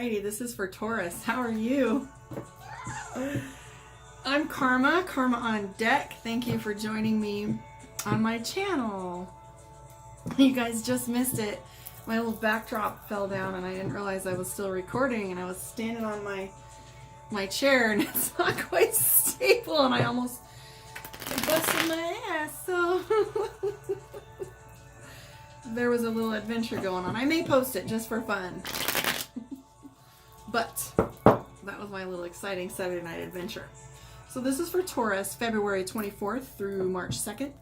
Alrighty, this is for Taurus. How are you? I'm Karma, Karma on deck. Thank you for joining me on my channel. You guys just missed it. My little backdrop fell down and I didn't realize I was still recording, and I was standing on my chair and it's not quite stable and I almost busted my ass. So there was a little adventure going on. I may post it just for fun. But that was my little exciting Saturday night adventure. So this is for Taurus, February 24th through March 2nd.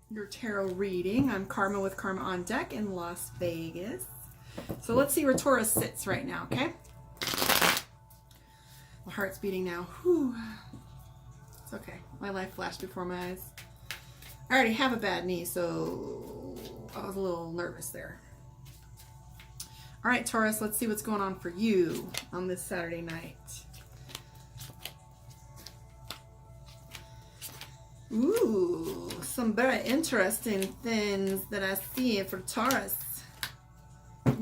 Your tarot reading. I'm Karma with Karma on deck in Las Vegas. So let's see where Taurus sits right now, okay? My heart's beating now. Whew. It's okay. My life flashed before my eyes. I already have a bad knee, so I was a little nervous there. All right, Taurus, let's see what's going on for you on this Saturday night. Ooh, some very interesting things that I see for Taurus. All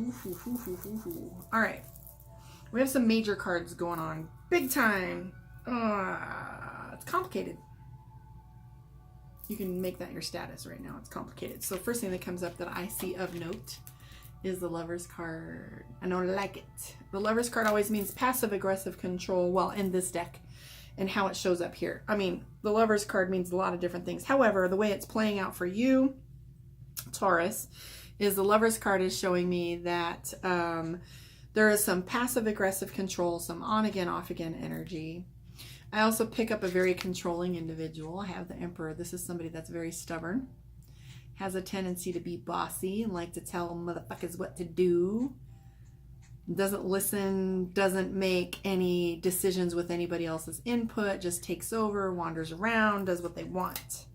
right, we have some major cards going on. Big time. It's complicated. You can make that your status right now. It's complicated. So first thing that comes up that I see of note is the Lover's card. I don't like it. The Lover's card always means passive-aggressive control, well, in this deck, and how it shows up here. I mean, the Lover's card means a lot of different things. However, the way it's playing out for you, Taurus, is the Lover's card is showing me that there is some passive-aggressive control, some on-again, off-again energy. I also pick up a very controlling individual. I have the Emperor. This is somebody that's very stubborn, has a tendency to be bossy and like to tell motherfuckers what to do, doesn't listen, doesn't make any decisions with anybody else's input, just takes over, wanders around, does what they want.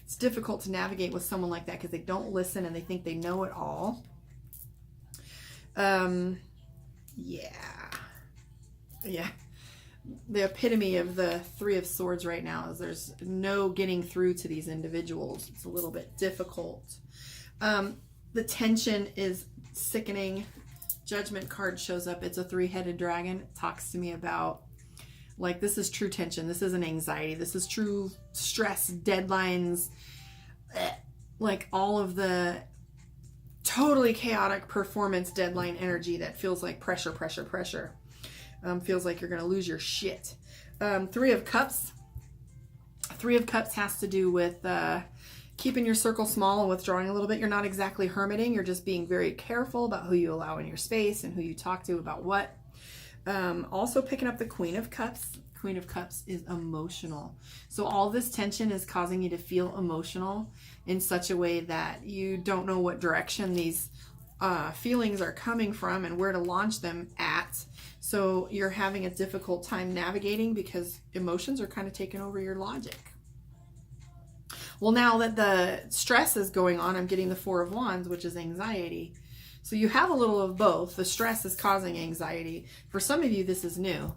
It's difficult to navigate with someone like that because they don't listen and they think they know it all. Yeah. The epitome of the Three of Swords right now is there's no getting through to these individuals. It's a little bit difficult. The tension is sickening. Judgment card shows up. It's a three-headed dragon. It talks to me about, like, this is true tension. This isn't anxiety. This is true stress, deadlines, like all of the totally chaotic performance deadline energy that feels like pressure. Feels like you're going to lose your shit. Three of Cups. Three of Cups has to do with keeping your circle small and withdrawing a little bit. You're not exactly hermiting. You're just being very careful about who you allow in your space and who you talk to about what. Also picking up the Queen of Cups. Queen of Cups is emotional. So all this tension is causing you to feel emotional in such a way that you don't know what direction these feelings are coming from and where to launch them at. So you're having a difficult time navigating because emotions are kind of taking over your logic. Well, now that the stress is going on, I'm getting the Four of Wands, which is anxiety. So you have a little of both. The stress is causing anxiety. For some of you, this is new.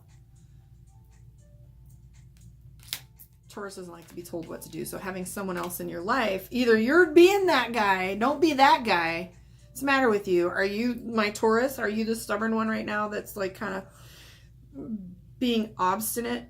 Taurus doesn't like to be told what to do. So having someone else in your life, either you're being that guy, don't be that guy. What's the matter with you? Are you, my Taurus, are you the stubborn one right now that's like kind of being obstinate?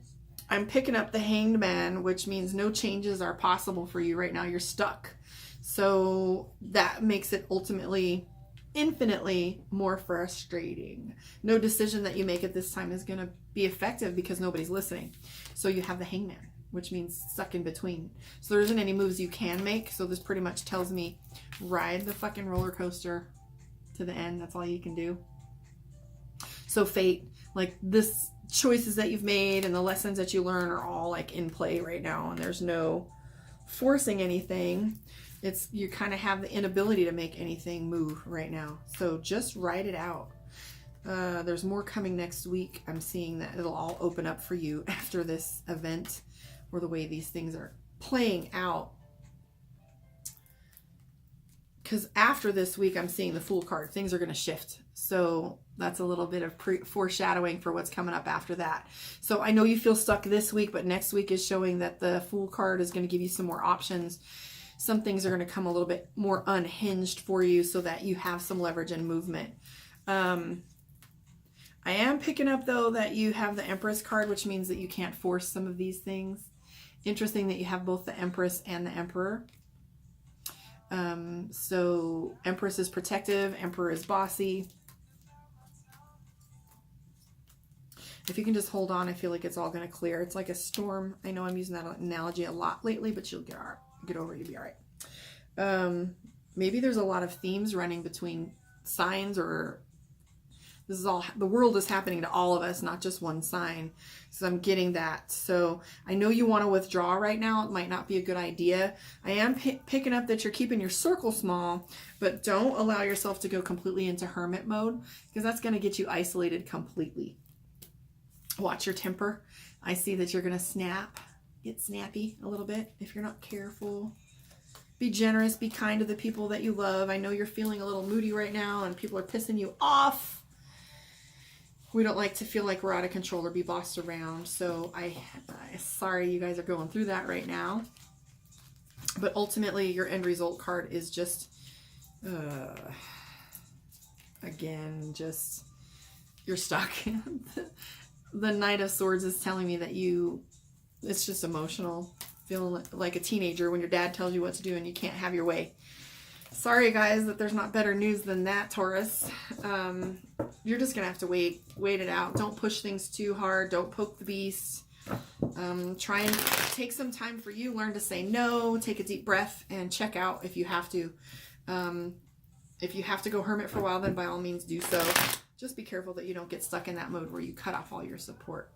I'm picking up the Hanged Man, which means no changes are possible for you right now. You're stuck. So that makes it ultimately infinitely more frustrating. No decision that you make at this time is going to be effective because nobody's listening. So you have the Hanged Man, which means stuck in between. So there isn't any moves you can make. So this pretty much tells me ride the fucking roller coaster to the end. That's all you can do. So fate, like this choices that you've made and the lessons that you learn are all like in play right now, and there's no forcing anything. It's, you kind of have the inability to make anything move right now. So just ride it out. There's more coming next week. I'm seeing that it'll all open up for you after this event, or the way these things are playing out. Because after this week, I'm seeing the Fool card. Things are going to shift. So that's a little bit of foreshadowing for what's coming up after that. So I know you feel stuck this week, but next week is showing that the Fool card is going to give you some more options. Some things are going to come a little bit more unhinged for you so that you have some leverage and movement. I am picking up, though, that you have the Empress card, which means that you can't force some of these things. Interesting that you have both the Empress and the Emperor. So Empress is protective, Emperor is bossy. If you can just hold on, I feel like it's all going to clear. It's like a storm. I know I'm using that analogy a lot lately, but you'll get over it. You'll be all right. Maybe there's a lot of themes running between signs, or this is all, the world is happening to all of us, not just one sign. So I'm getting that. So I know you want to withdraw right now. It might not be a good idea. I am picking up that you're keeping your circle small, but don't allow yourself to go completely into hermit mode, because that's going to get you isolated completely. Watch your temper. I see that you're going to get snappy a little bit if you're not careful. Be generous, be kind to the people that you love. I know you're feeling a little moody right now and people are pissing you off. We don't like to feel like we're out of control or be bossed around. So I'm sorry you guys are going through that right now. But ultimately, your end result card is just, again, just, you're stuck. The Knight of Swords is telling me that it's just emotional. Feeling like a teenager when your dad tells you what to do and you can't have your way. Sorry, guys, that there's not better news than that, Taurus. You're just going to have to wait it out. Don't push things too hard. Don't poke the beast. Try and take some time for you. Learn to say no. Take a deep breath and check out if you have to. If you have to go hermit for a while, then by all means do so. Just be careful that you don't get stuck in that mode where you cut off all your support.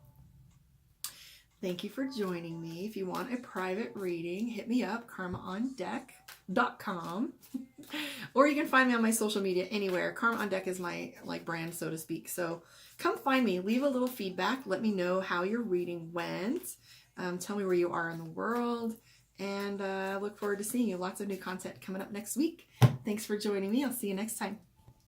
Thank you for joining me. If you want a private reading, hit me up, karmaondeck.com. Or you can find me on my social media anywhere. Karma on Deck is my brand, so to speak. So come find me. Leave a little feedback. Let me know how your reading went. Tell me where you are in the world. And I look forward to seeing you. Lots of new content coming up next week. Thanks for joining me. I'll see you next time.